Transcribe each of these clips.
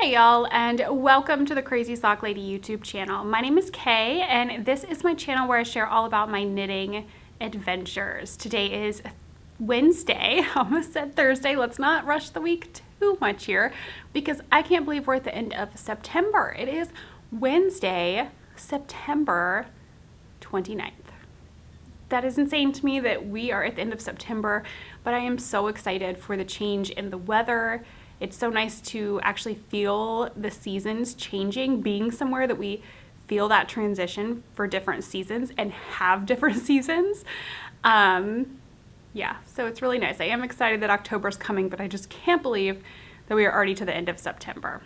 Hey y'all, and welcome to the Crazy Sock Lady YouTube channel. My name is Kay, and this is my channel where I share all about my knitting adventures. Today is Wednesday. I almost said Thursday. Let's not rush the week too much here because I can't believe we're at the end of September. It is Wednesday, September 29th. That is insane to me that we are at the end of September, but I am so excited for the change in the weather. It's so nice to actually feel the seasons changing, being somewhere that we feel that transition for different seasons and have different seasons. Yeah, so it's really nice. I am excited that October's coming, but I just can't believe that we are already to the end of September.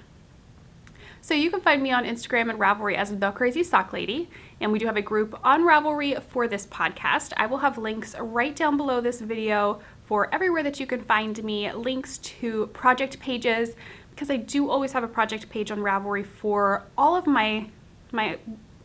So you can find me on Instagram and Ravelry as The Crazy Sock Lady, and we do have a group on Ravelry for this podcast. I will have links right down below this video for everywhere that you can find me, links to project pages, because I do always have a project page on Ravelry for all of my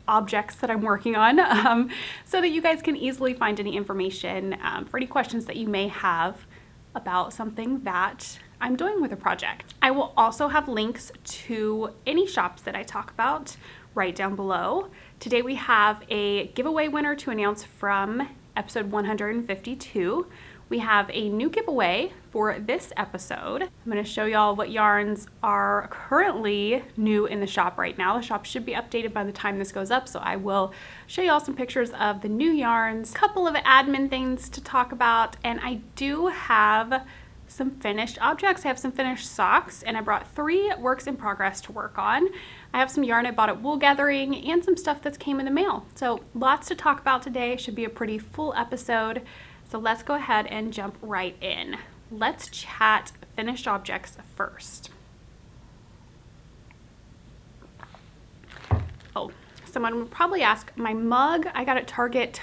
objects that I'm working on, so that you guys can easily find any information for any questions that you may have about something that I'm doing with a project. I will also have links to any shops that I talk about right down below. Today we have a giveaway winner to announce from episode 152. We have a new giveaway for this episode. I'm going to show y'all what yarns are currently new in the shop right now. The shop should be updated by the time this goes up, so I will show y'all some pictures of the new yarns, a couple of admin things to talk about, and I do have some finished objects. I have some finished socks, and I brought 3 works in progress to work on. I have some yarn I bought at Wool Gathering and some stuff that's came in the mail. So lots to talk about today. Should be a pretty full episode. So let's go ahead and jump right in. Let's chat finished objects first. Oh, someone would probably ask, my mug I got at Target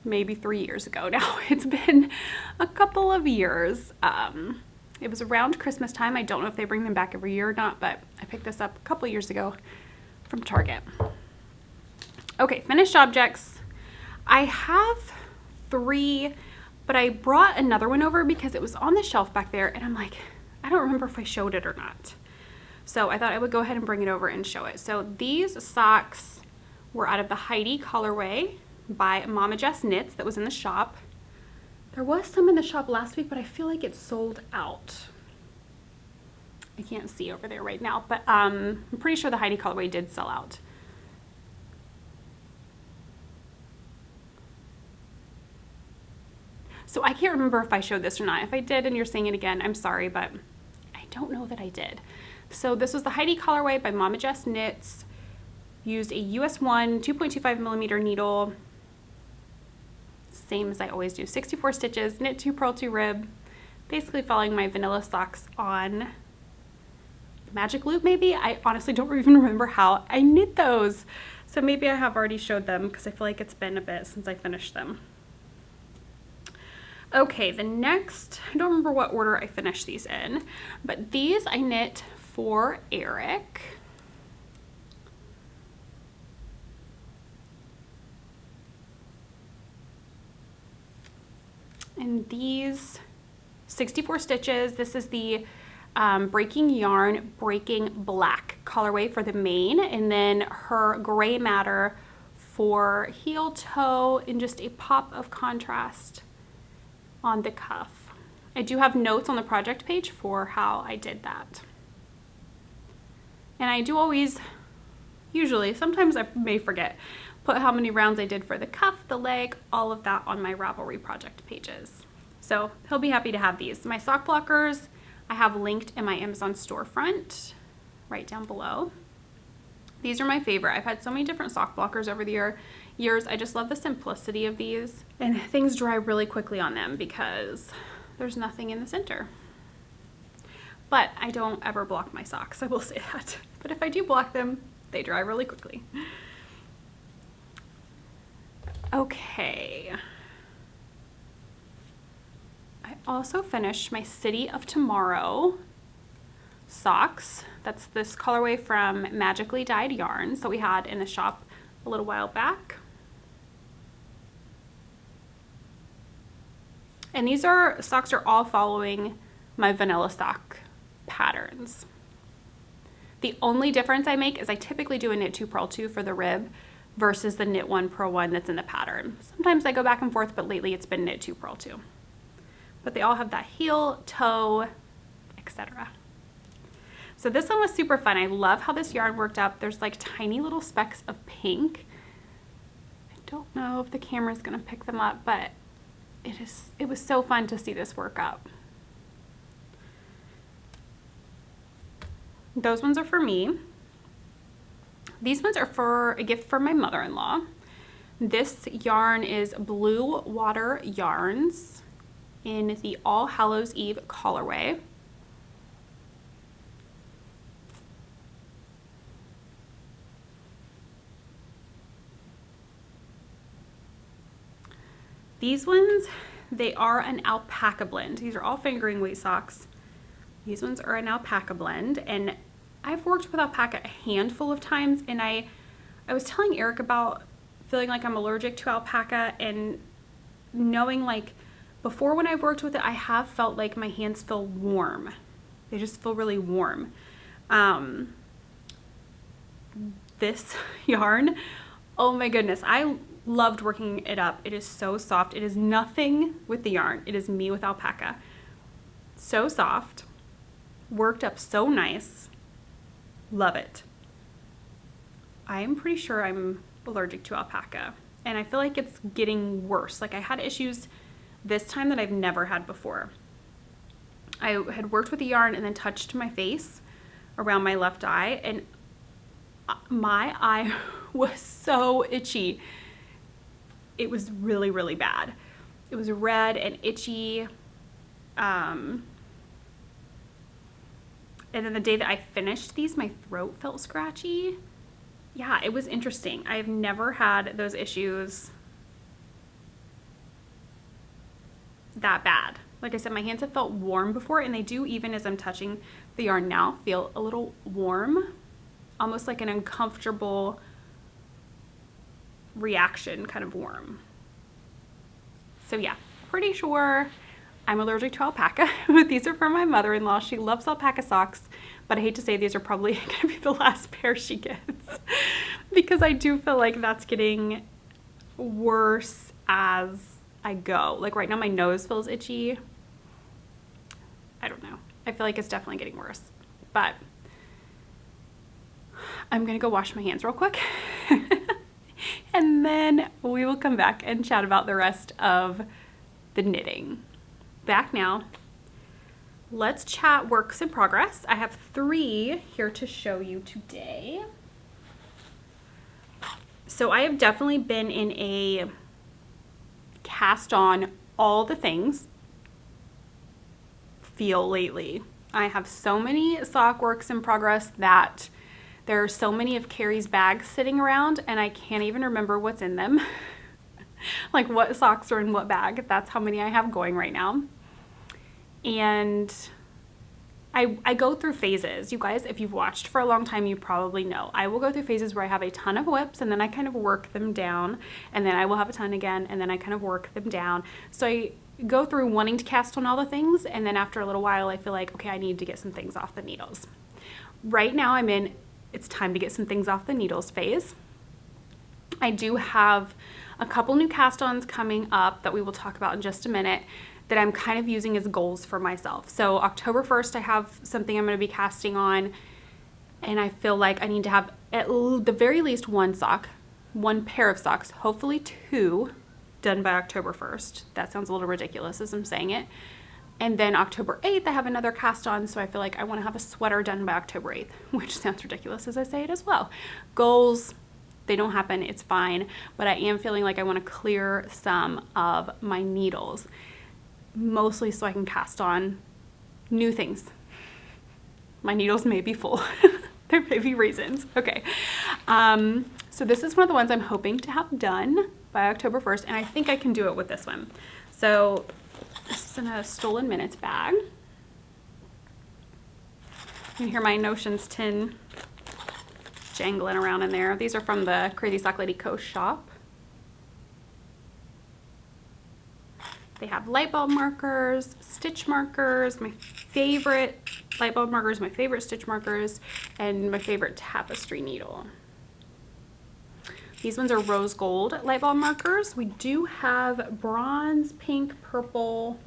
maybe 3 years ago now. It's been a couple of years. It was around Christmas time. I don't know if they bring them back every year or not, but I picked this up a couple of years ago from Target. Okay, finished objects. I have 3, but I brought another one over because it was on the shelf back there, and I'm like, I don't remember if I showed it or not. So I thought I would go ahead and bring it over and show it. So these socks were out of the Heidi colorway by Mama Jess Knits that was in the shop. There was some in the shop last week, but I feel like it's sold out. I can't see over there right now, but I'm pretty sure the Heidi colorway did sell out. So I can't remember if I showed this or not. If I did and you're seeing it again, I'm sorry, but I don't know that I did. So this was the Heidi colorway by Mama Jess Knits. Used a US 1 2.25 millimeter needle. Same as I always do. 64 stitches, knit 2, purl 2, rib. Basically following my vanilla socks on magic loop maybe. I honestly don't even remember how I knit those. So maybe I have already showed them because I feel like it's been a bit since I finished them. Okay, the next, I don't remember what order I finished these in, but these I knit for Eric. And these 64 stitches, this is the Breaking Yarn Breaking Black colorway for the main, and then her gray matter for heel toe and just a pop of contrast on the cuff. I do have notes on the project page for how I did that. And I do always, usually, sometimes I may forget, put how many rounds I did for the cuff, the leg, all of that on my Ravelry project pages. So he'll be happy to have these. My sock blockers I have linked in my Amazon storefront right down below. These are my favorite. I've had so many different sock blockers over the years. I just love the simplicity of these, and things dry really quickly on them because there's nothing in the center. But I don't ever block my socks, I will say that. But if I do block them, they dry really quickly. Okay. I also finished my City of Tomorrow socks. That's this colorway from Magically Dyed Yarns that we had in the shop a little while back. And these socks are all following my vanilla sock patterns. The only difference I make is I typically do a knit 2 purl 2 for the rib versus the knit 1 purl 1 that's in the pattern. Sometimes I go back and forth, but lately it's been knit 2 purl 2. But they all have that heel, toe, etc. So this one was super fun. I love how this yarn worked up. There's like tiny little specks of pink. I don't know if the camera's gonna pick them up, but it was so fun to see this work up. Those ones are for me. These ones are for a gift from my mother-in-law. This yarn is Blue Water Yarns in the All Hallows Eve colorway. These ones, they are an alpaca blend. These are all fingering weight socks. These ones are an alpaca blend, and I've worked with alpaca a handful of times, and I was telling Eric about feeling like I'm allergic to alpaca, and knowing like before when I've worked with it, I have felt like my hands feel warm. They just feel really warm. This yarn, oh my goodness, I loved working it up. It is so soft. It is nothing with the yarn. It is me with alpaca. So soft, worked up so nice. Love it. I am pretty sure I'm allergic to alpaca, and I feel like it's getting worse. Like I had issues this time that I've never had before. I had worked with the yarn and then touched my face around my left eye, and my eye was so itchy. It was really, really bad. It was red and itchy. And then the day that I finished these, my throat felt scratchy. Yeah, it was interesting. I've never had those issues that bad. Like I said, my hands have felt warm before, and they do, even as I'm touching the yarn now, feel a little warm, almost like an uncomfortable reaction, kind of warm. So yeah, pretty sure I'm allergic to alpaca, but these are from my mother-in-law. She loves alpaca socks, but I hate to say these are probably gonna be the last pair she gets because I do feel like that's getting worse as I go. Like right now my nose feels itchy. I don't know. I feel like it's definitely getting worse, but I'm gonna go wash my hands real quick and then we will come back and chat about the rest of the knitting. Back now. Let's chat works in progress. I have 3 here to show you today. So I have definitely been in a cast on all the things feel lately. I have so many sock works in progress that there are so many of Carrie's bags sitting around and I can't even remember what's in them. Like what socks are in what bag. That's how many I have going right now. And I go through phases. You guys, if you've watched for a long time, you probably know. I will go through phases where I have a ton of whips and then I kind of work them down, and then I will have a ton again and then I kind of work them down. So I go through wanting to cast on all the things, and then after a little while I feel like, okay, I need to get some things off the needles. Right now I'm in it's time to get some things off the needles phase. I do have a couple new cast-ons coming up that we will talk about in just a minute that I'm kind of using as goals for myself. So October 1st, I have something I'm going to be casting on, and I feel like I need to have at the very least one pair of socks, hopefully 2, done by October 1st. That sounds a little ridiculous as I'm saying it. And then October 8th, I have another cast on, so I feel like I want to have a sweater done by October 8th, which sounds ridiculous as I say it as well. Goals, they don't happen, it's fine, but I am feeling like I want to clear some of my needles, mostly so I can cast on new things. My needles may be full. There may be reasons. Okay. So this is one of the ones I'm hoping to have done by October 1st, and I think I can do it with this one. So this is in a Stolen Minutes bag. You can hear my Notions tin jangling around in there. These are from the Crazy Sock Lady Co. shop. They have light bulb markers, stitch markers, my favorite light bulb markers, my favorite stitch markers, and my favorite tapestry needle. These ones are rose gold light bulb markers. We do have bronze, pink, purple,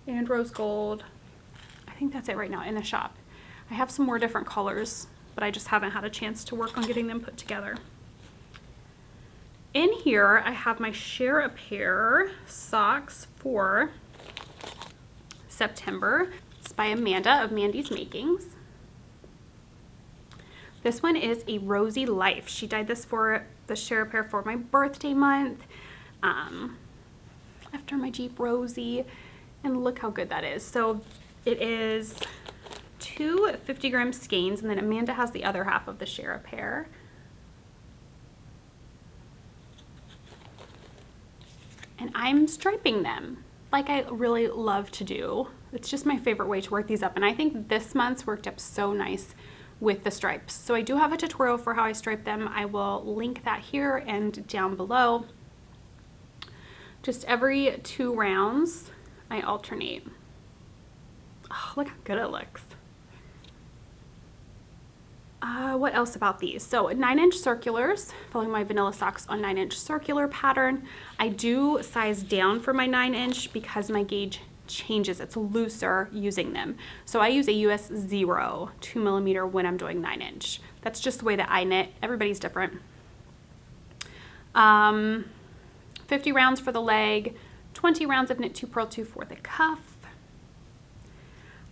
and rose gold. I think that's it right now in the shop. I have some more different colors, but I just haven't had a chance to work on getting them put together. In here, I have my Share a Pair socks for September. It's by Amanda of Mandy's Makings. This one is a Rosy Life. She dyed this for the Share a Pair for my birthday month. After my Jeep Rosie, and look how good that is. So it is 2 50-gram skeins, and then Amanda has the other half of the Share a Pair. And I'm striping them like I really love to do. It's just my favorite way to work these up, and I think this month's worked up so nice with the stripes. So I do have a tutorial for how I stripe them. I will link that here and down below. Just every 2 rounds, I alternate. Oh, look how good it looks. What else about these? So 9-inch circulars, following my vanilla socks on 9-inch circular pattern. I do size down for my 9-inch because my gauge changes. It's looser using them. So I use a US 0 2mm when I'm doing 9-inch. That's just the way that I knit. Everybody's different. 50 rounds for the leg, 20 rounds of knit 2 purl 2 for the cuff.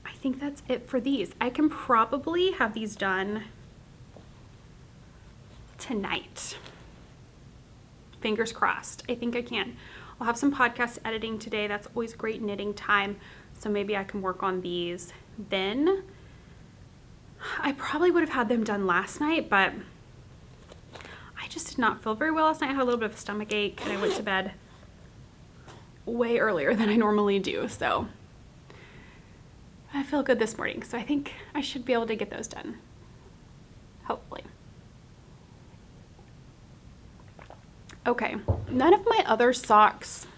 I think that's it for these. I can probably have these done tonight. Fingers crossed. I think I can. I'll have some podcast editing today. That's always great knitting time. So maybe I can work on these then. I probably would have had them done last night, but I just did not feel very well last night. I had a little bit of a stomach ache and I went to bed way earlier than I normally do. So I feel good this morning. So I think I should be able to get those done. Hopefully. Okay, none of my other socks,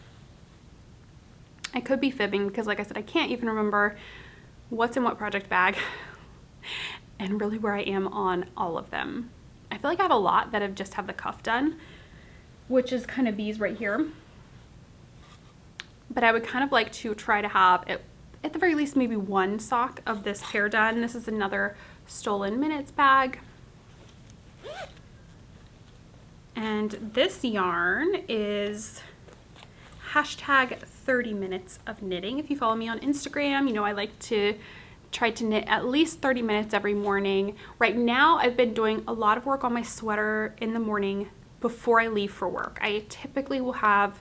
I could be fibbing because like I said, I can't even remember what's in what project bag and really where I am on all of them. I feel like I have a lot that have just have the cuff done, which is kind of these right here. But I would kind of like to try to have, at the very least, maybe 1 sock of this pair done. This is another Stolen Minutes bag. And this yarn is hashtag 30 minutes of knitting. If you follow me on Instagram, you know I like to try to knit at least 30 minutes every morning. Right now, I've been doing a lot of work on my sweater in the morning before I leave for work. I typically will have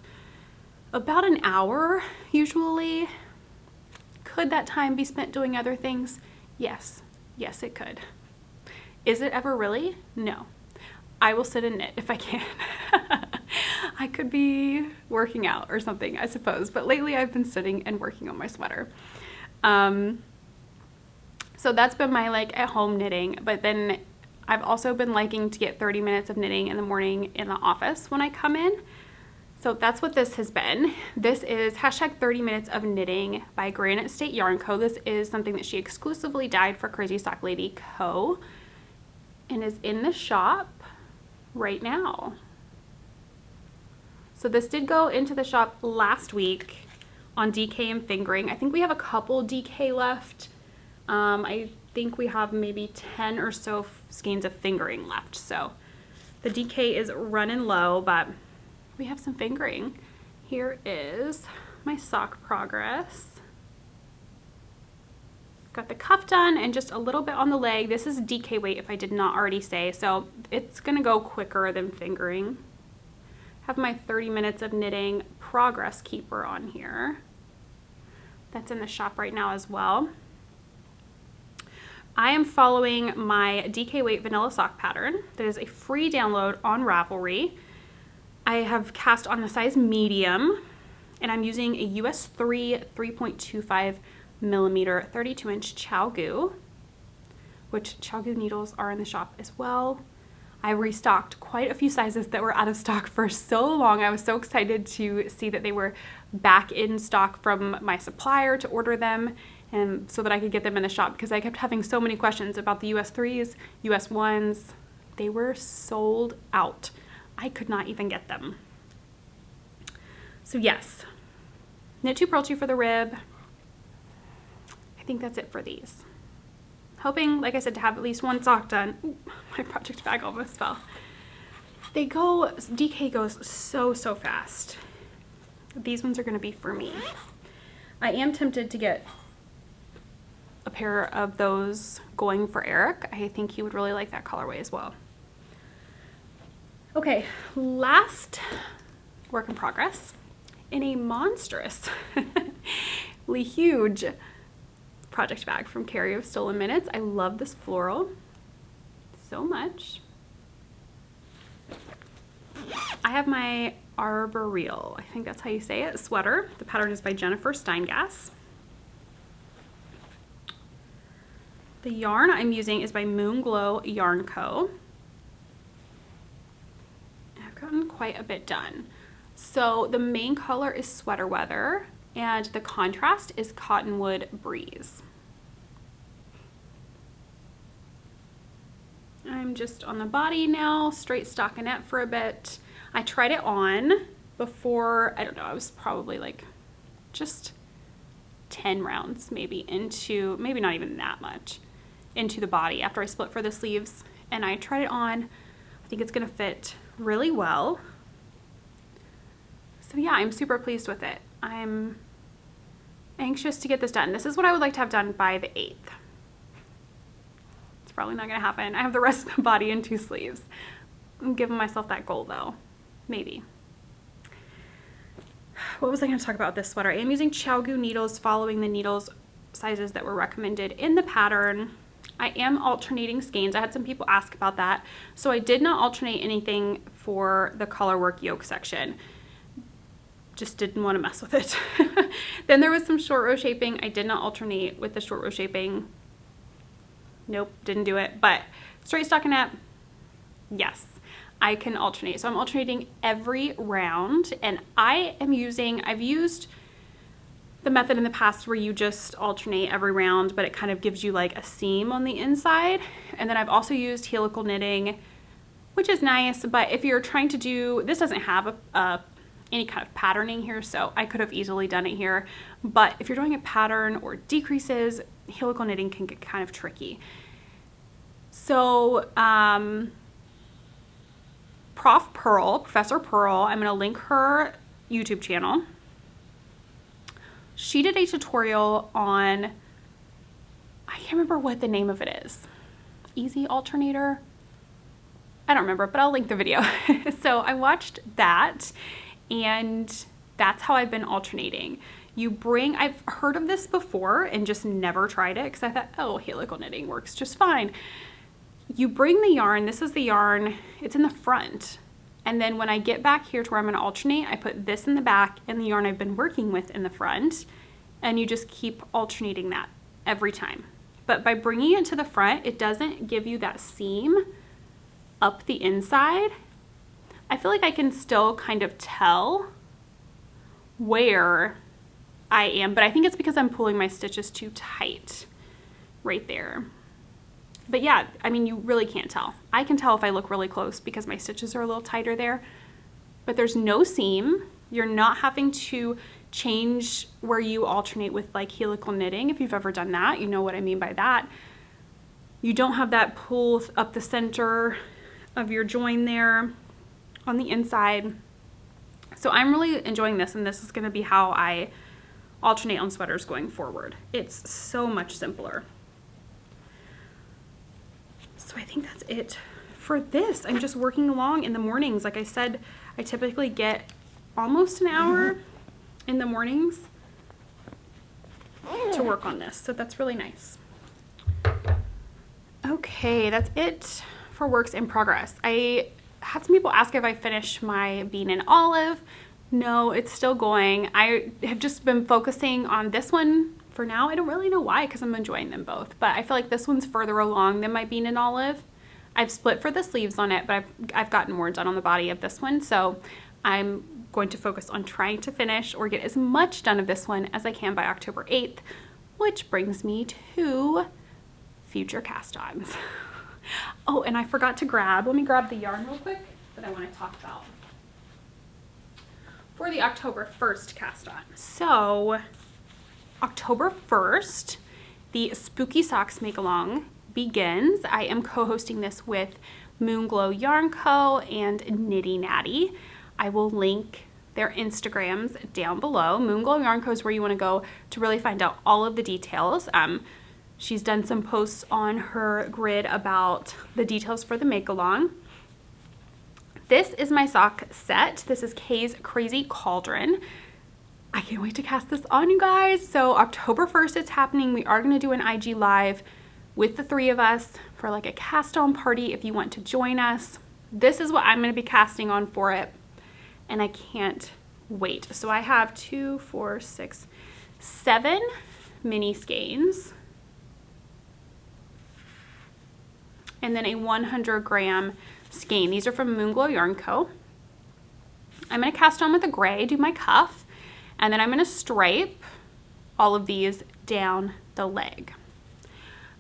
about an hour, usually. Could that time be spent doing other things? Yes. Yes, it could. Is it ever really? No. I will sit and knit if I can. I could be working out or something, I suppose. But lately I've been sitting and working on my sweater. So that's been my like at home knitting. But then I've also been liking to get 30 minutes of knitting in the morning in the office when I come in. So that's what this has been. This is hashtag 30 minutes of knitting by Granite State Yarn Co. This is something that she exclusively dyed for Crazy Sock Lady Co. and is in the shop right now. So this did go into the shop last week on DK and fingering. I think we have a couple DK left. I think we have maybe 10 or so skeins of fingering left. So the DK is running low, but we have some fingering. Here is my sock progress. Got the cuff done and just a little bit on the leg. This is DK weight if I did not already say, so it's gonna go quicker than fingering. Have my 30 minutes of knitting progress keeper on here. That's in the shop right now as well. I am following my DK weight vanilla sock pattern. That is a free download on Ravelry. I have cast on the size medium and I'm using a US 3.25 millimeter 32-inch ChowGoo, which ChowGoo needles are in the shop as well. I restocked quite a few sizes that were out of stock for so long. I was so excited to see that they were back in stock from my supplier to order them, and so that I could get them in the shop, because I kept having so many questions about the US 3s, US 1s. They were sold out. I could not even get them. So yes, knit 2, purl 2 for the rib. I think that's it for these. Hoping, like I said, to have at least one sock done. Ooh, my project bag almost fell. DK goes so fast. These ones are gonna be for me. I am tempted to get a pair of those going for Eric. I think he would really like that colorway as well. Okay, last work in progress in a monstrously huge project bag from Carrie of Stolen Minutes. I love this floral so much. I have my Arboreal, I think that's how you say it, sweater. The pattern is by Jennifer Steingass. The yarn I'm using is by Moonglow Yarn Co. I've gotten quite a bit done. So the main color is Sweater Weather, and the contrast is Cottonwood Breeze. I'm just on the body now, straight stockinette for a bit. I tried it on before, I don't know, I was probably like just 10 rounds maybe into, maybe not even that much, into the body after I split for the sleeves. And I tried it on. I think it's gonna fit really well. So yeah, I'm super pleased with it. I'm anxious to get this done. This is what I would like to have done by the 8th. It's probably not gonna happen. I have the rest of the body in 2 sleeves. I'm giving myself that goal though, maybe. What was I gonna talk about with this sweater? I am using Chiaogu needles, following the needles sizes that were recommended in the pattern. I am alternating skeins. I had some people ask about that. So I did not alternate anything for the color work yoke section. Just didn't want to mess with it. Then there was some short row shaping. I did not alternate with the short row shaping. Nope, didn't do it. But straight stockinette, yes, I can alternate. So I'm alternating every round, and I've used the method in the past where you just alternate every round, but it kind of gives you like a seam on the inside. And then I've also used helical knitting, which is nice, but if you're trying to do, this doesn't have any kind of patterning here, so I could have easily done it here. But if you're doing a pattern or decreases, helical knitting can get kind of tricky. So Professor Pearl, I'm gonna link her YouTube channel. She did a tutorial on, I can't remember what the name of it is. Easy alternator? I don't remember, but I'll link the video. So I watched that, and that's how I've been alternating. I've heard of this before and just never tried it because I thought, oh, helical knitting works just fine. You bring the yarn, this is the yarn, it's in the front. And then when I get back here to where I'm gonna alternate, I put this in the back and the yarn I've been working with in the front, and you just keep alternating that every time. But by bringing it to the front, it doesn't give you that seam up the inside. I feel like I can still kind of tell where I am, but I think it's because I'm pulling my stitches too tight right there. But yeah, I mean, you really can't tell. I can tell if I look really close because my stitches are a little tighter there, but there's no seam. You're not having to change where you alternate with like helical knitting. If you've ever done that, you know what I mean by that. You don't have that pull up the center of your join there on the inside. So I'm really enjoying this, and this is gonna be how I alternate on sweaters going forward. It's so much simpler. So I think that's it for this. I'm just working along in the mornings. Like I said, I typically get almost an hour in the mornings to work on this. So that's really nice. Okay, that's it for works in progress. I had some people ask if I finished my bean and olive. No, it's still going. I have just been focusing on this one for now. I don't really know why, because I'm enjoying them both, but I feel like this one's further along than my bean and olive. I've split for the sleeves on it, but I've gotten more done on the body of this one, so I'm going to focus on trying to finish or get as much done of this one as I can by October 8th, which brings me to future cast-ons. Oh, and I forgot to let me grab the yarn real quick that I want to talk about for the October 1st cast-on. So October 1st, the Spooky Socks Make-Along begins. I am co-hosting this with Moonglow Yarn Co. and Nitty Natty. I will link their Instagrams down below. Moonglow Yarn Co. is where you want to go to really find out all of the details. She's done some posts on her grid about the details for the make-along. This is my sock set. This is Kay's Crazy Cauldron. I can't wait to cast this on, you guys. So October 1st it's happening. We are going to do an IG live with the three of us for like a cast on party if you want to join us. This is what I'm going to be casting on for it, and I can't wait. So I have 2, 4, 6, 7 mini skeins and then a 100 gram skein. These are from Moonglow Yarn Co. I'm going to cast on with a gray, do my cuff, and then I'm going to stripe all of these down the leg.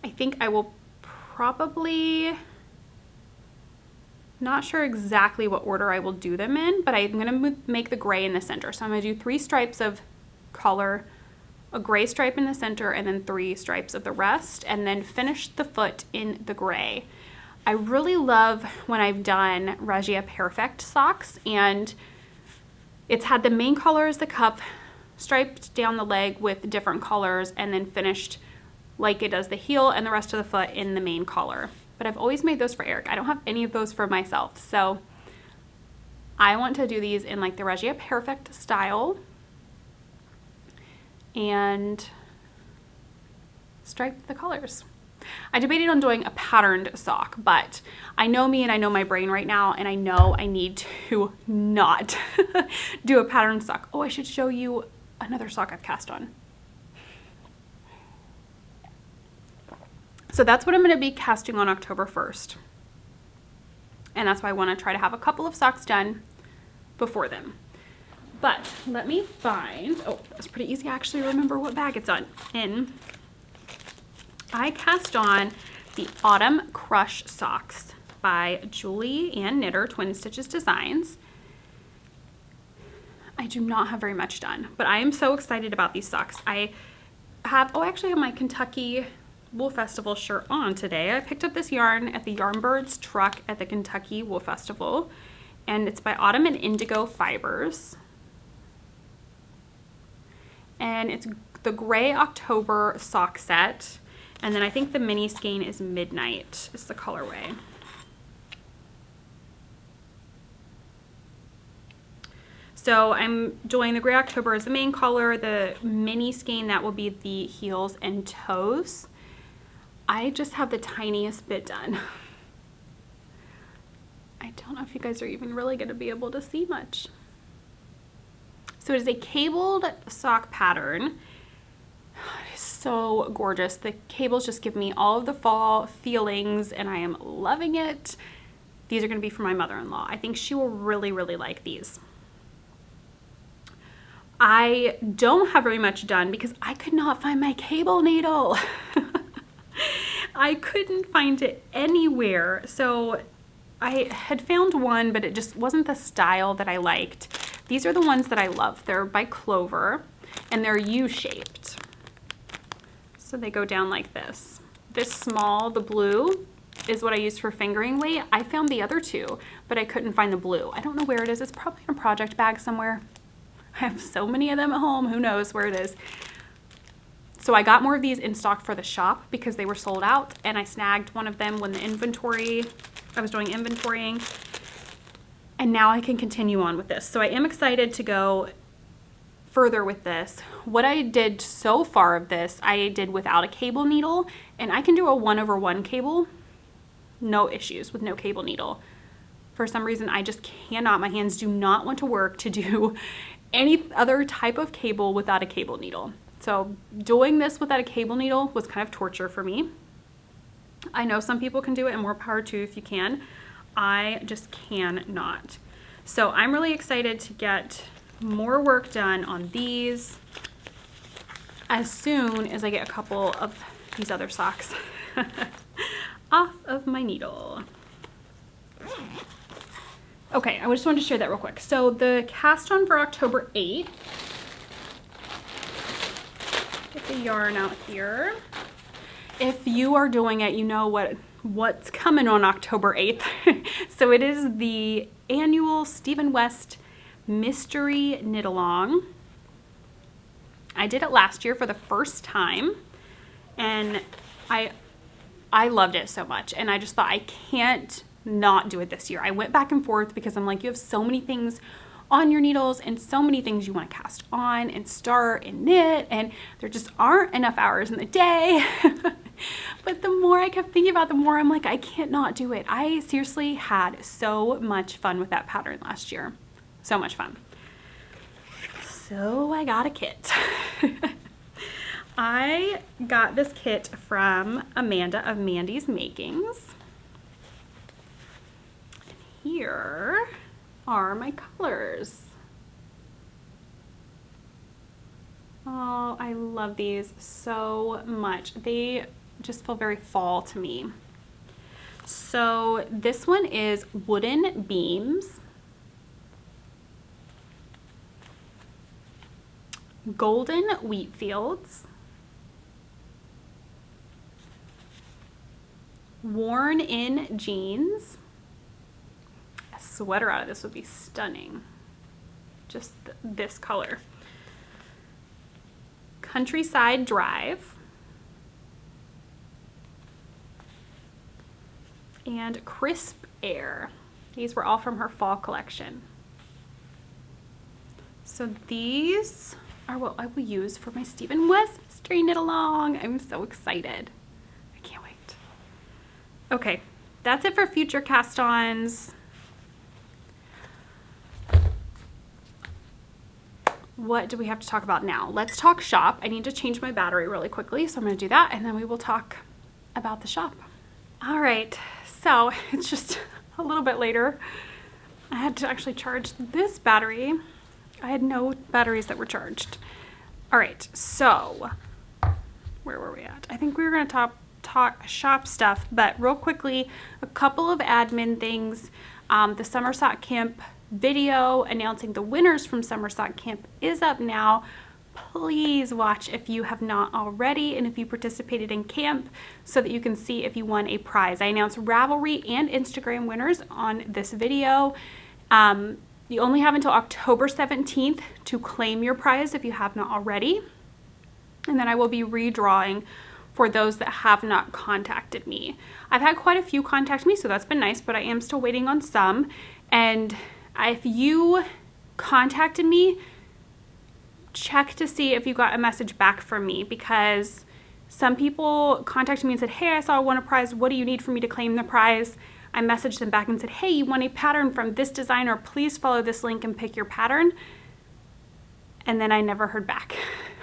I think I will probably, not sure exactly what order I will do them in, but I'm going to make the gray in the center. So I'm going to do 3 stripes of color, a gray stripe in the center, and then 3 stripes of the rest, and then finish the foot in the gray. I really love when I've done Regia Perfect socks, and it's had the main color as the cup, striped down the leg with different colors, and then finished like it does the heel and the rest of the foot in the main color. But I've always made those for Eric. I don't have any of those for myself. So I want to do these in like the Regia Perfect style and stripe the colors. I debated on doing a patterned sock, but I know me and I know my brain right now, and I know I need to not do a patterned sock. Oh, I should show you another sock I've cast on. So that's what I'm going to be casting on October 1st. And that's why I want to try to have a couple of socks done before then. But let me find, oh, that's pretty easy. I actually remember what bag it's in. I cast on the Autumn Crush socks by Julie and Knitter Twin Stitches Designs. I do not have very much done, but I am so excited about these socks. I actually have my Kentucky Wool Festival shirt on today. I picked up this yarn at the Yarnbirds truck at the Kentucky Wool Festival, and it's by Autumn and Indigo Fibers. And it's the gray October sock set, and then I think the mini skein is Midnight is the colorway. So I'm doing the gray October as the main color, the mini skein, that will be the heels and toes. I just have the tiniest bit done. I don't know if you guys are even really going to be able to see much. So it is a cabled sock pattern. It is so gorgeous. The cables just give me all of the fall feelings, and I am loving it. These are going to be for my mother-in-law. I think she will really, really like these. I don't have very much done because I could not find my cable needle. I couldn't find it anywhere. So I had found one, but it just wasn't the style that I liked. These are the ones that I love. They're by Clover, and they're U-shaped. So they go down like this. This small, the blue, is what I used for fingering weight. I found the other two, but I couldn't find the blue. I don't know where it is. It's probably in a project bag somewhere. I have so many of them at home. Who knows where it is? So I got more of these in stock for the shop because they were sold out, and I snagged one of them when I was doing inventorying, and now I can continue on with this. So I am excited to go further with this. What I did so far of this, I did without a cable needle, and I can do a 1/1 cable, no issues with no cable needle. For some reason, I just cannot, my hands do not want to work to do any other type of cable without a cable needle. So doing this without a cable needle was kind of torture for me. I know some people can do it, and more power to if you can. I just cannot. So I'm really excited to get more work done on these. as soon as I get a couple of these other socks off of my needle. Okay, I just wanted to share that real quick. So the cast on for October 8th, get the yarn out here. If you are doing it, you know what's coming on October 8th. So it is the annual Stephen West Mystery Knit Along. I did it last year for the first time, and I loved it so much, and I just thought I can't not do it this year. I went back and forth because I'm like, you have so many things on your needles and so many things you want to cast on and start and knit, and there just aren't enough hours in the day. But the more I kept thinking about it, the more I'm like, I can't not do it. I seriously had so much fun with that pattern last year. So much fun. So I got a kit. I got this kit from Amanda of Mandy's Makings. And here are my colors. Oh, I love these so much. They just feel very fall to me. So this one is Wooden Beams, Golden Wheat Fields, Worn In Jeans. A sweater out of this would be stunning. Just this color. Countryside Drive, and Crisp Air. These were all from her fall collection. So these are what I will use for my Stephen West Mystery Knit Along. I'm so excited. I can't wait. Okay, that's it for future cast-ons. What do we have to talk about now? Let's talk shop. I need to change my battery really quickly, so I'm going to do that, and then we will talk about the shop. All right, so it's just a little bit later. I had to actually charge this battery. I had no batteries that were charged. All right, so where were we at? I think we were going to talk shop stuff, but real quickly, a couple of admin things. The Summer Sock Camp video announcing the winners from Summer Sock Camp is up now. Please watch if you have not already, and if you participated in camp, so that you can see if you won a prize. I announced Ravelry and Instagram winners on this video. You only have until October 17th to claim your prize if you have not already. And then I will be redrawing for those that have not contacted me. I've had quite a few contact me, so that's been nice, but I am still waiting on some. And if you contacted me, check to see if you got a message back from me, because some people contacted me and said, hey, I saw I won a prize. What do you need for me to claim the prize? I messaged them back and said, hey, you won a pattern from this designer. Please follow this link and pick your pattern. And then I never heard back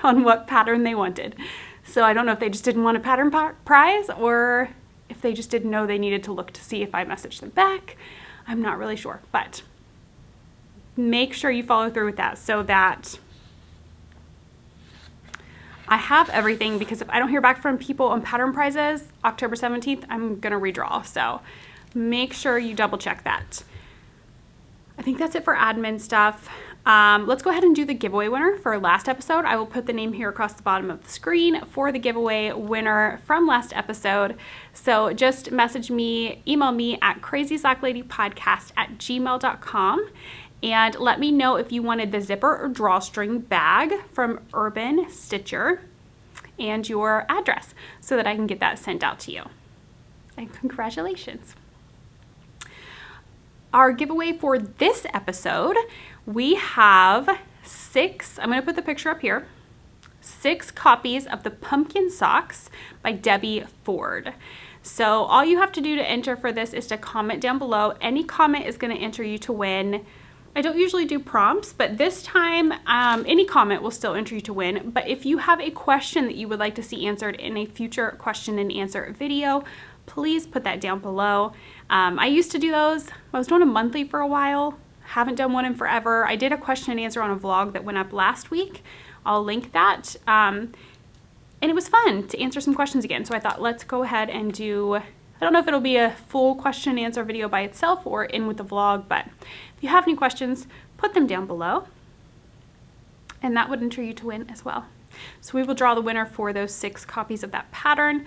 on what pattern they wanted. So I don't know if they just didn't want a pattern prize, or if they just didn't know they needed to look to see if I messaged them back. I'm not really sure, but make sure you follow through with that so that I have everything, because if I don't hear back from people on pattern prizes October 17th, I'm gonna redraw. So make sure you double check that. I think that's it for admin stuff. Let's go ahead and do the giveaway winner for last episode. I will put the name here across the bottom of the screen for the giveaway winner from last episode. So just message me, email me at crazysockladypodcast@gmail.com. And let me know if you wanted the zipper or drawstring bag from Urban Stitcher and your address, so that I can get that sent out to you. And congratulations. Our giveaway for this episode, we have 6, I'm going to put the picture up here, 6 copies of the Pumpkin Socks by Debbie Ford. So all you have to do to enter for this is to comment down below. Any comment is going to enter you to win. I don't usually do prompts, but this time any comment will still enter you to win. But if you have a question that you would like to see answered in a future question and answer video, please put that down below. I used to do those. I was doing a monthly for a while. Haven't done one in forever. I did a question and answer on a vlog that went up last week. I'll link that. And it was fun to answer some questions again. So I thought, let's go ahead and do, I don't know if it'll be a full question and answer video by itself or in with the vlog, but if you have any questions, put them down below. And that would enter you to win as well. So we will draw the winner for those 6 copies of that pattern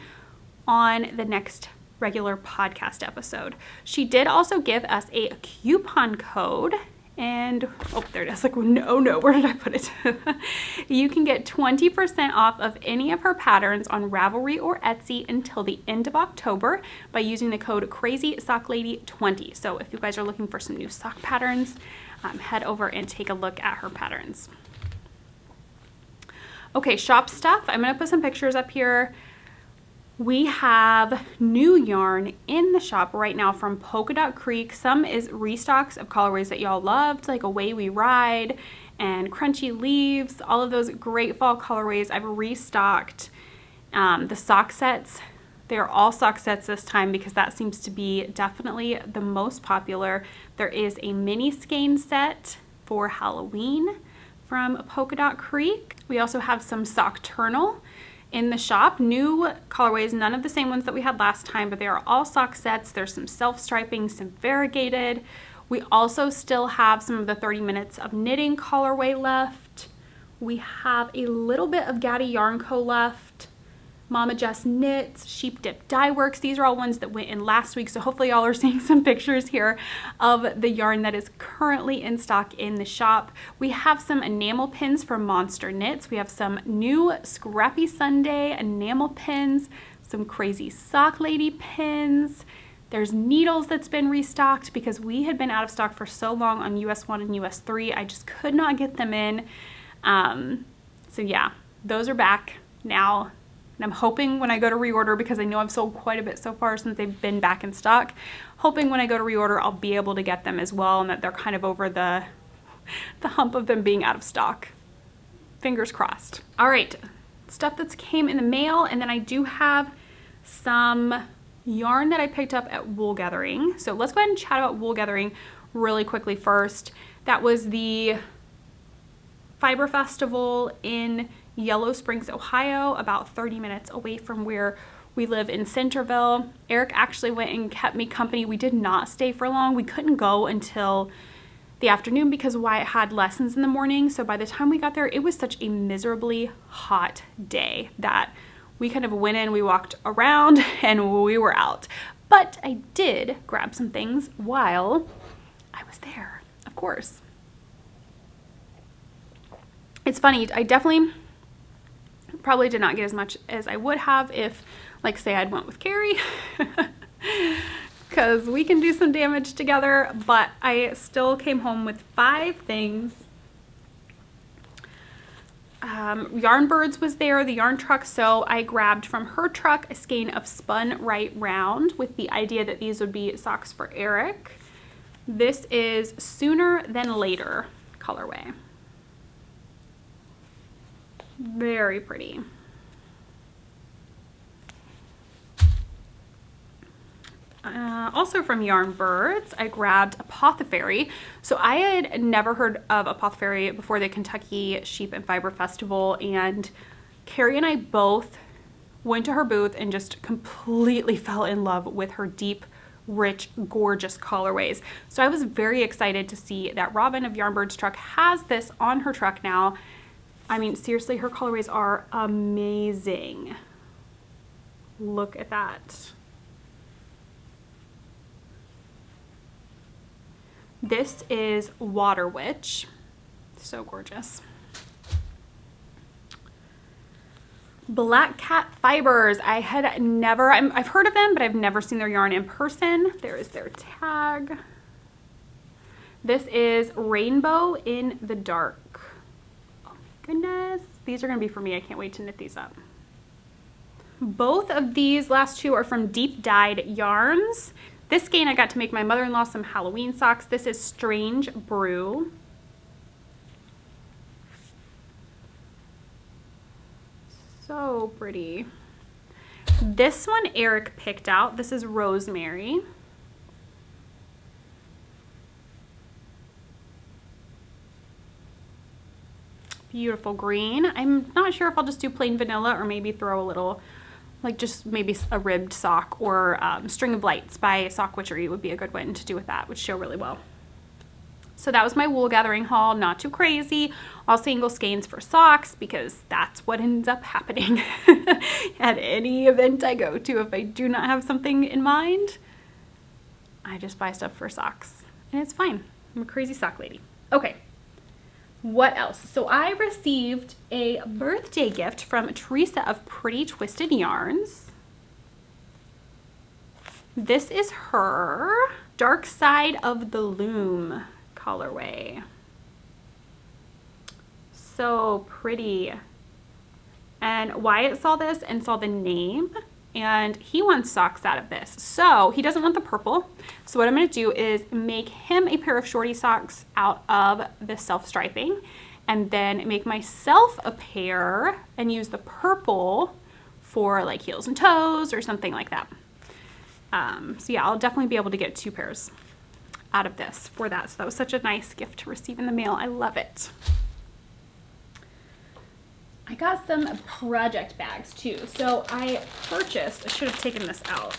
on the next regular podcast episode. She did also give us a coupon code, and oh, there it is. Like, no, where did I put it? You can get 20% off of any of her patterns on Ravelry or Etsy until the end of October by using the code CrazySockLady20. So if you guys are looking for some new sock patterns, head over and take a look at her patterns. Okay, shop stuff. I'm gonna put some pictures up here. We have new yarn in the shop right now from Polka Dot Creek. Some is restocks of colorways that y'all loved, like Away We Ride and Crunchy Leaves, all of those great fall colorways. I've restocked the sock sets. They're all sock sets this time because that seems to be definitely the most popular. There is a mini skein set for Halloween from Polka Dot Creek. We also have some sock turnal in the shop. New colorways, none of the same ones that we had last time, but they are all sock sets. There's some self-striping, some variegated. We also still have some of the 30 minutes of knitting colorway left. We have a little bit of Gaddy Yarn Co. left. Mama Jess Knits, Sheep Dip Dye Works. These are all ones that went in last week, so hopefully y'all are seeing some pictures here of the yarn that is currently in stock in the shop. We have some enamel pins from Monster Knits. We have some new Scrappy Sunday enamel pins, some Crazy Sock Lady pins. There's needles that's been restocked because we had been out of stock for so long on US 1 and US 3. I just could not get them in. So yeah, those are back now. And I'm hoping when I go to reorder, because I know I've sold quite a bit so far since they've been back in stock, hoping when I go to reorder, I'll be able to get them as well and that they're kind of over the hump of them being out of stock. Fingers crossed. All right, stuff that's came in the mail, and then I do have some yarn that I picked up at Wool Gathering. So let's go ahead and chat about Wool Gathering really quickly first. That was the Fiber Festival in Yellow Springs, Ohio, about 30 minutes away from where we live in Centerville. Eric actually went and kept me company. We did not stay for long. We couldn't go until the afternoon because Wyatt had lessons in the morning. So by the time we got there, it was such a miserably hot day that we kind of went in, we walked around, and we were out. But I did grab some things while I was there, of course. It's funny, I definitely probably did not get as much as I would have if, like, say I'd went with Carrie, because we can do some damage together, but I still came home with 5 things. Yarn Birds was there, the yarn truck, so I grabbed from her truck a skein of Spun Right Round with the idea that these would be socks for Eric. This is Sooner Than Later colorway. Very pretty. Also from Yarn Birds, I grabbed Apothecary. So I had never heard of Apothecary before the Kentucky Sheep and Fiber Festival, and Carrie and I both went to her booth and just completely fell in love with her deep, rich, gorgeous colorways. So I was very excited to see that Robin of Yarn Birds truck has this on her truck now. I mean, seriously, her colorways are amazing. Look at that. This is Water Witch. So gorgeous. Black Cat Fibers. I had never, I've heard of them, but I've never seen their yarn in person. There is their tag. This is Rainbow in the Dark. Goodness, these are gonna be for me. I can't wait to knit these up. Both of these last 2 are from Deep Dyed Yarns. This skein I got to make my mother-in-law some Halloween socks. This is Strange Brew. So pretty. This one Eric picked out. This is Rosemary. beautiful green. I'm not sure if I'll just do plain vanilla or maybe throw a little, like just maybe a ribbed sock, or String of Lights by Sock Witchery would be a good one to do with that, would show really well. So that was my wool gathering haul, not too crazy. All single skeins for socks because that's what ends up happening at any event I go to. If I do not have something in mind, I just buy stuff for socks and it's fine. I'm a crazy sock lady. Okay, what else? So I received a birthday gift from Teresa of Pretty Twisted Yarns. This is her Dark Side of the Loom colorway. So pretty. And Wyatt saw this and saw the name, and he wants socks out of this. So he doesn't want the purple. So what I'm going to do is make him a pair of shorty socks out of the self-striping, and then make myself a pair and use the purple for like heels and toes or something like that. So yeah, I'll definitely be able to get 2 pairs out of this for that. So that was such a nice gift to receive in the mail. I love it. I got some project bags too. So I purchased, I should have taken this out.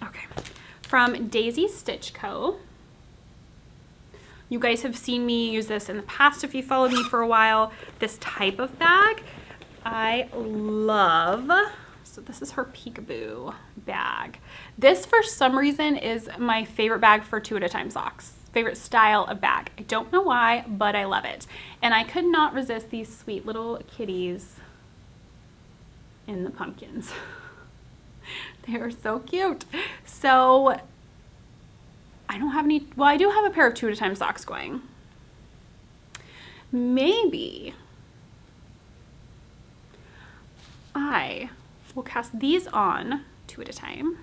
Okay. From Daisy Stitch Co. You guys have seen me use this in the past if you followed me for a while. This type of bag I love. So this is her Peekaboo bag. This, for some reason, is my favorite bag for 2 at a time socks. Favorite style of bag. I don't know why, but I love it. And I could not resist these sweet little kitties in the pumpkins. They are so cute. So I don't have any, well, I do have a pair of 2 at a time socks going. Maybe I will cast these on 2 at a time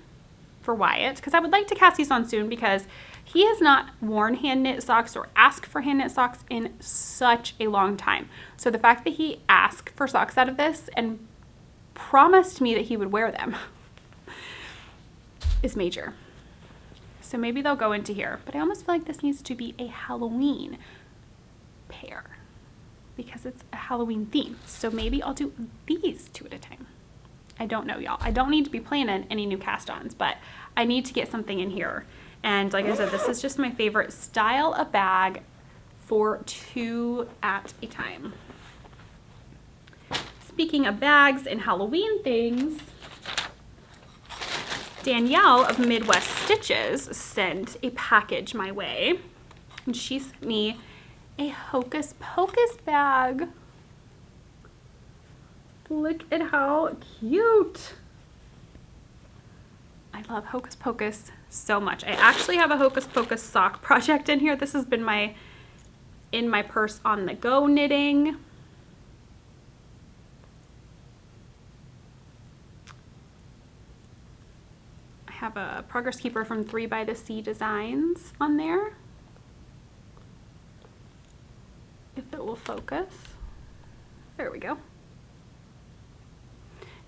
for Wyatt, because I would like to cast these on soon because he has not worn hand knit socks or asked for hand knit socks in such a long time. So the fact that he asked for socks out of this and promised me that he would wear them is major. So maybe they'll go into here, but I almost feel like this needs to be a Halloween pair because it's a Halloween theme. So maybe I'll do these 2 at a time. I don't know, y'all. I don't need to be planning any new cast-ons, but I need to get something in here. And like I said, this is just my favorite style of bag for 2 at a time. Speaking of bags and Halloween things, Danielle of Midwest Stitches sent a package my way, and she sent me a Hocus Pocus bag. Look at how cute. I love Hocus Pocus so much. I actually have a Hocus Pocus sock project in here. This has been in my purse on the go knitting. I have a Progress Keeper from 3 by the Sea Designs on there. If it will focus. There we go.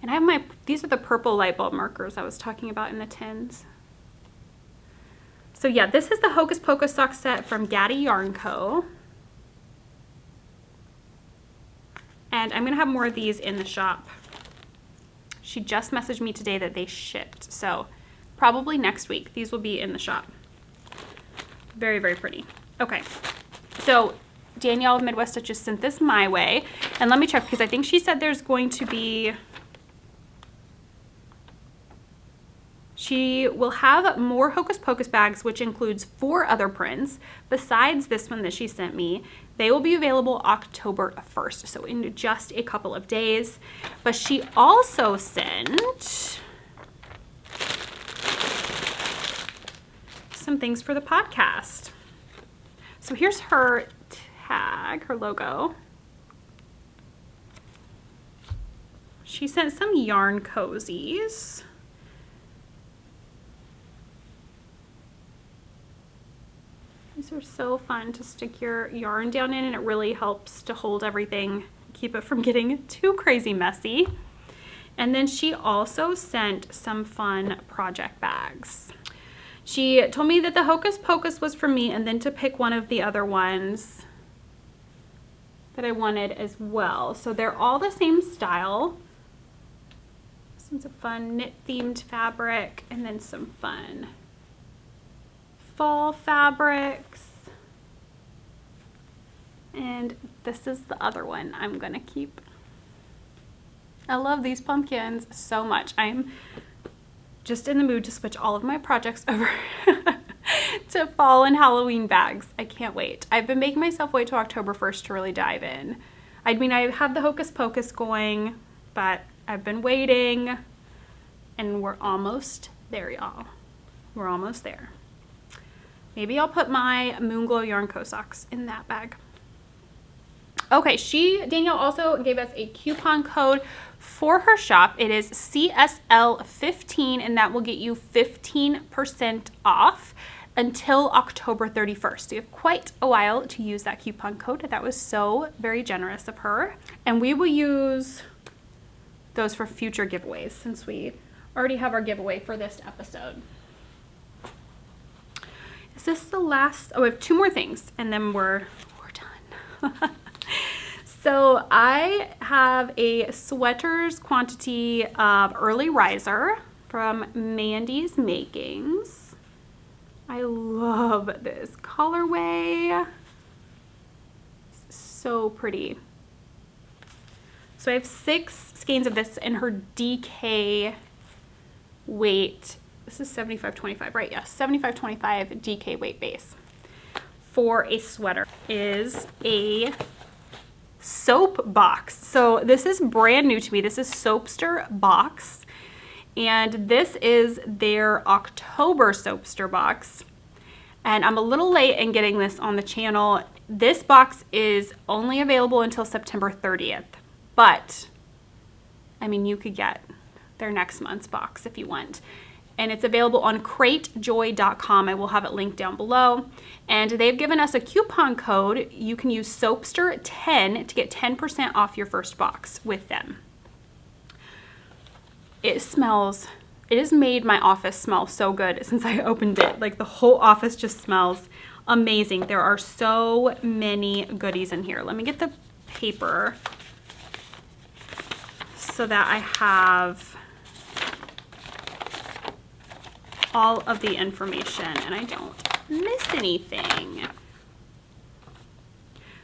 And I have these are the purple light bulb markers I was talking about in the tins. So yeah, this is the Hocus Pocus sock set from Gaddy Yarn Co. And I'm gonna have more of these in the shop. She just messaged me today that they shipped. So probably next week, these will be in the shop. Very, very pretty. Okay, so Danielle of Midwest Stitches sent this my way. And let me check, because I think she said there's going to be, she will have more Hocus Pocus bags, which includes 4 other prints besides this one that she sent me. They will be available October 1st, so in just a couple of days. But she also sent some things for the podcast. So here's her tag, her logo. She sent some yarn cozies. These are so fun to stick your yarn down in, and it really helps to hold everything, keep it from getting too crazy messy. And then she also sent some fun project bags. She told me that the Hocus Pocus was for me and then to pick one of the other ones that I wanted as well. So they're all the same style. This one's a fun knit themed fabric, and then some fun fall fabrics. And this is the other one I'm gonna keep. I love these pumpkins so much. I'm just in the mood to switch all of my projects over to fall and Halloween bags. I can't wait. I've been making myself wait till October 1st to really dive in. I mean, I have the Hocus Pocus going, but I've been waiting, and we're almost there, y'all. We're almost there. Maybe I'll put my Moonglow Yarn Co-Socks in that bag. Okay, Danielle also gave us a coupon code for her shop. It is CSL15, and that will get you 15% off until October 31st. So you have quite a while to use that coupon code. That was so very generous of her. And we will use those for future giveaways since we already have our giveaway for this episode. Is this the last? Oh, we have 2 more things and then we're done. So I have a sweaters quantity of Early Riser from Mandy's Makings. I love this colorway. It's so pretty. So I have 6 skeins of this in her DK weight. This is 75-25, right? Yes, 75-25 DK weight base for a sweater. Is a soap box. So this is brand new to me. This is Soapster box, and this is their October Soapster box, and I'm a little late in getting this on the channel. This box is only available until September 30th, but I mean, you could get their next month's box if you want. And it's available on cratejoy.com. I will have it linked down below. And they've given us a coupon code. You can use Soapster10 to get 10% off your first box with them. It has made my office smell so good since I opened it. Like, the whole office just smells amazing. There are so many goodies in here. Let me get the paper so that I have all of the information and I don't miss anything.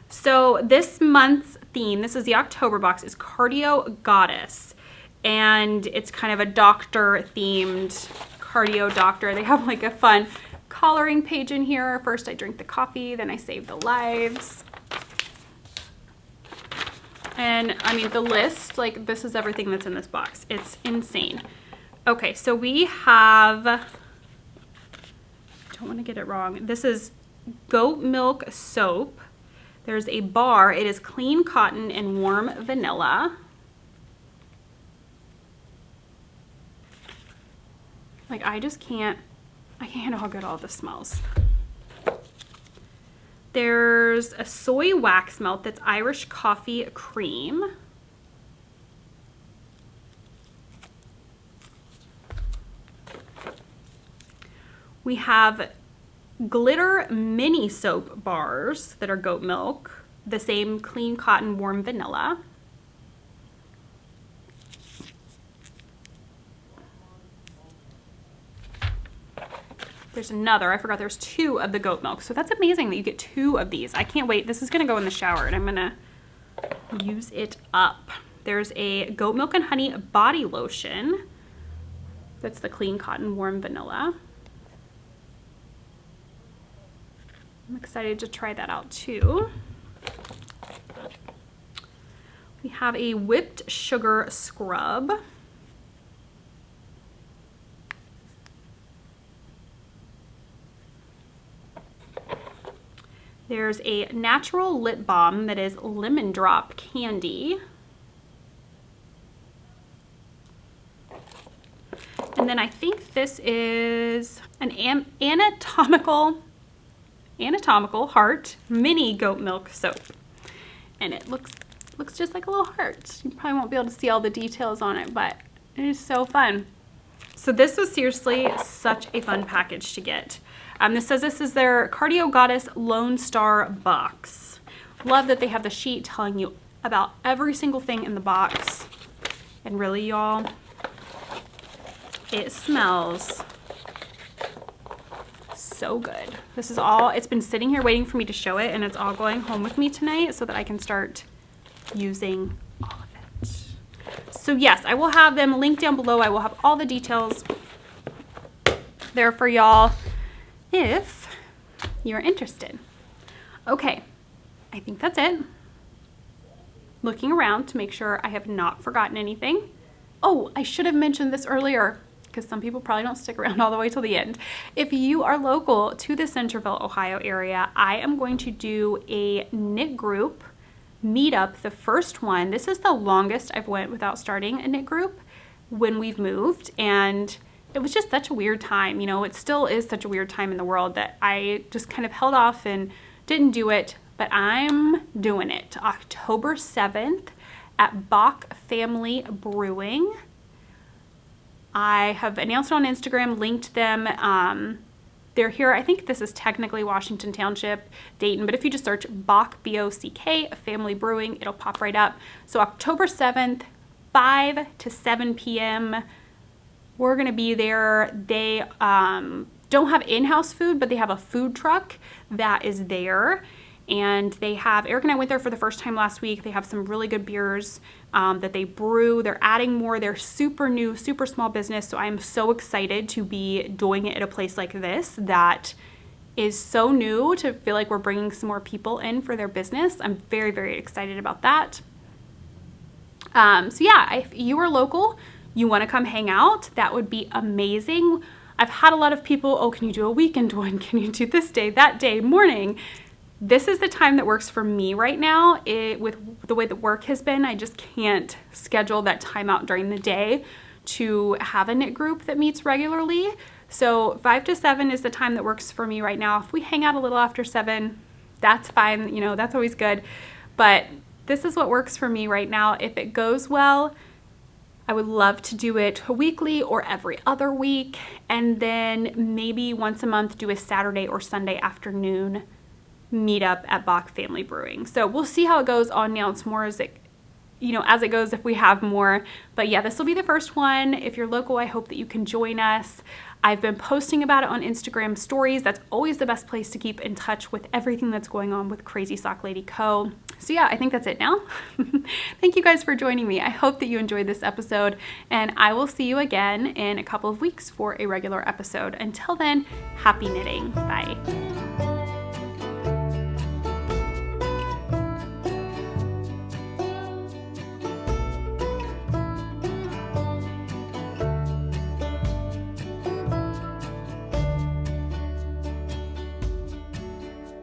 So this month's theme, this is the October box, is Cardio Goddess, and it's kind of a doctor themed cardio doctor. They have like a fun coloring page in here. First I drink the coffee, then I save the lives. And I mean, the list, like, this is everything that's in this box. It's insane. Okay, so we have, I don't want to get it wrong. This is goat milk soap. There's a bar. It is clean cotton and warm vanilla. Like, I can't handle how good all this smells. There's a soy wax melt that's Irish coffee cream. We have glitter mini soap bars that are goat milk, the same clean cotton warm vanilla. There's another, I forgot there's 2 of the goat milk. So that's amazing that you get 2 of these. I can't wait. This is gonna go in the shower and I'm gonna use it up. There's a goat milk and honey body lotion. That's the clean cotton warm vanilla. I'm excited to try that out too. We have a whipped sugar scrub. There's a natural lip balm that is lemon drop candy. And then I think this is an anatomical heart mini goat milk soap. And it looks just like a little heart. You probably won't be able to see all the details on it, but it is so fun. So this was seriously such a fun package to get. This says this is their Cardio Goddess Lone Star box. Love that they have the sheet telling you about every single thing in the box. And really, y'all, it smells so good. This is all, it's been sitting here waiting for me to show it, and it's all going home with me tonight so that I can start using all of it. So yes, I will have them linked down below. I will have all the details there for y'all if you're interested. Okay, I think that's it. Looking around to make sure I have not forgotten anything. Oh, I should have mentioned this earlier because some people probably don't stick around all the way till the end. If you are local to the Centerville, Ohio area, I am going to do a knit group meetup, the first one. This is the longest I've went without starting a knit group when we've moved, and it was just such a weird time. You know, it still is such a weird time in the world that I just kind of held off and didn't do it, but I'm doing it. October 7th at Bach Family Brewing. I have announced it on Instagram, linked them. They're here, I think this is technically Washington Township, Dayton, but if you just search Bach, B-O-C-K, Family Brewing, it'll pop right up. So October 7th, 5 to 7 p.m., we're gonna be there. They don't have in-house food, but they have a food truck that is there. And they have, Eric and I went there for the first time last week. They have some really good beers that they brew. They're adding more. They're super new, super small business. So I'm so excited to be doing it at a place like this that is so new, to feel like we're bringing some more people in for their business. I'm very, very excited about that. So yeah, if you are local, you want to come hang out, that would be amazing. I've had a lot of people, oh, can you do a weekend one? Can you do this day, that day, morning? This is the time that works for me right now. With the way that work has been, I just can't schedule that time out during the day to have a knit group that meets regularly. So 5 to 7 is the time that works for me right now. If we hang out a little after 7, that's fine. You know, that's always good. But this is what works for me right now. If it goes well, I would love to do it weekly or every other week, and then maybe once a month do a Saturday or Sunday afternoon meetup at Bach Family Brewing. So we'll see how it goes. I'll announce more as it, you know, as it goes, if we have more. But yeah, this will be the first one. If you're local, I hope that you can join us. I've been posting about it on Instagram stories. That's always the best place to keep in touch with everything that's going on with Crazy Sock Lady Co. So yeah, I think that's it now. Thank you guys for joining me. I hope that you enjoyed this episode, and I will see you again in a couple of weeks for a regular episode. Until then, happy knitting. Bye.